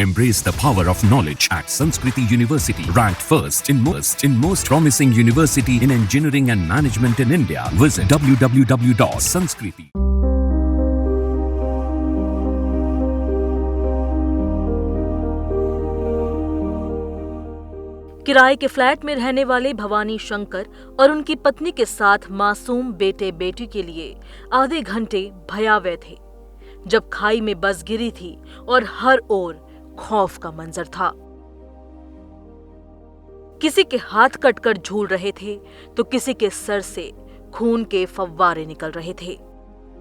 Embrace the power of knowledge at Sanskriti University, ranked first in most promising university in engineering and management in India. Visit www.sanskriti. किराए के flat में रहने वाले भवानी शंकर और उनकी पत्नी के साथ मासूम बेटे बेटी के लिए आधे घंटे भयावह थे, जब खाई में बस गिरी थी और हर ओर खौफ का मंजर था। किसी के हाथ कटकर झूल रहे थे तो किसी के सर से खून के फव्वारे निकल रहे थे।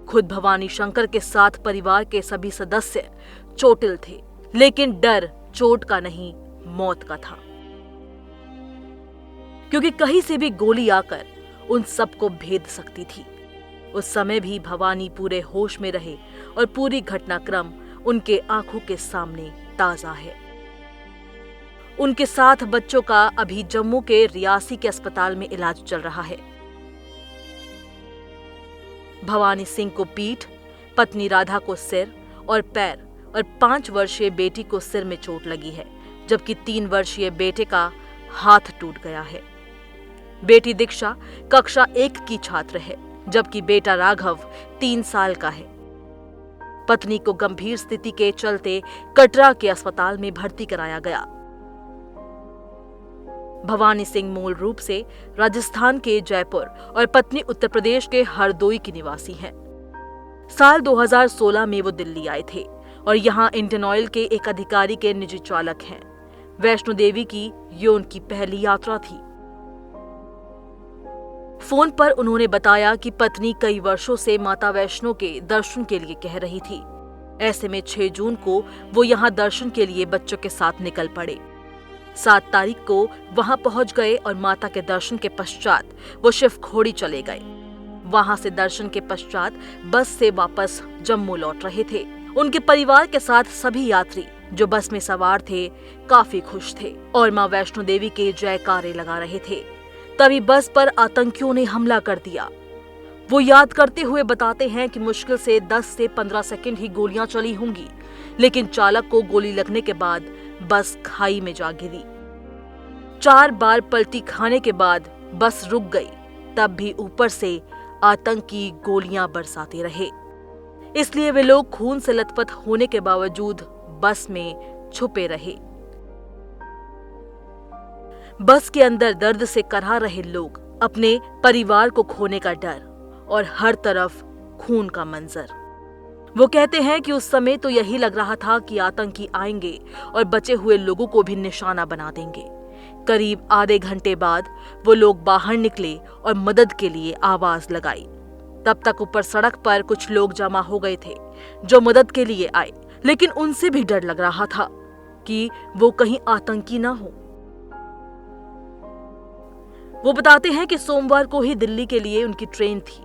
खुद भवानी शंकर के साथ परिवार के सभी सदस्य चोटिल थे, लेकिन डर चोट का नहीं, मौत का था, क्योंकि कहीं से भी गोली आकर उन सबको भेद सकती थी। उस समय भी भवानी पूरे होश में रहे और पूरी घटनाक्रम उनके आंखों के सामने ताजा है। उनके साथ बच्चों का अभी जम्मू के रियासी के अस्पताल में इलाज चल रहा है। भवानी सिंह को पीठ, पत्नी राधा को सिर और पैर और 5 वर्षीय बेटी को सिर में चोट लगी है, जबकि 3 वर्षीय बेटे का हाथ टूट गया है। बेटी दीक्षा कक्षा 1 की छात्र है, जबकि बेटा राघव 3 साल का है। पत्नी को गंभीर स्थिति के चलते कटरा के अस्पताल में भर्ती कराया गया। भवानी सिंह मूल रूप से राजस्थान के जयपुर और पत्नी उत्तर प्रदेश के हरदोई की निवासी हैं। साल 2016 में वो दिल्ली आए थे और यहां इंडियन ऑयल के एक अधिकारी के निजी चालक हैं। वैष्णो देवी की ये उनकी पहली यात्रा थी। फोन पर उन्होंने बताया कि पत्नी कई वर्षों से माता वैष्णो के दर्शन के लिए कह रही थी। ऐसे में 6 जून को वो यहां दर्शन के लिए बच्चों के साथ निकल पड़े। 7 तारीख को वहां पहुंच गए और माता के दर्शन के पश्चात वो शिवखोड़ी चले गए। वहां से दर्शन के पश्चात बस से वापस जम्मू लौट रहे थे। उनके परिवार के साथ सभी यात्री जो बस में सवार थे काफी खुश थे और मां वैष्णो देवी के जयकारे लगा रहे थे। तभी बस पर आतंकियों ने हमला कर दिया। वो याद करते हुए बताते हैं कि मुश्किल से 10 से 15 सेकंड ही गोलियां चली होंगी, लेकिन चालक को गोली लगने के बाद बस खाई में जा गिरी। 4 बार पलटी खाने के बाद बस रुक गई, तब भी ऊपर से आतंकी गोलियां बरसाते रहे। इसलिए वे लोग खून से लथपथ होने के बावजूद बस में छुपे रहे। बस के अंदर दर्द से करहा रहे लोग, अपने परिवार को खोने का डर और हर तरफ खून का मंजर। वो कहते हैं कि उस समय तो यही लग रहा था कि आतंकी आएंगे और बचे हुए लोगों को भी निशाना बना देंगे। करीब आधे घंटे बाद वो लोग बाहर निकले और मदद के लिए आवाज लगाई। तब तक ऊपर सड़क पर कुछ लोग जमा हो गए थे जो मदद के लिए आए, लेकिन उनसे भी डर लग रहा था कि वो कहीं आतंकी ना हो। वो बताते हैं कि सोमवार को ही दिल्ली के लिए उनकी ट्रेन थी।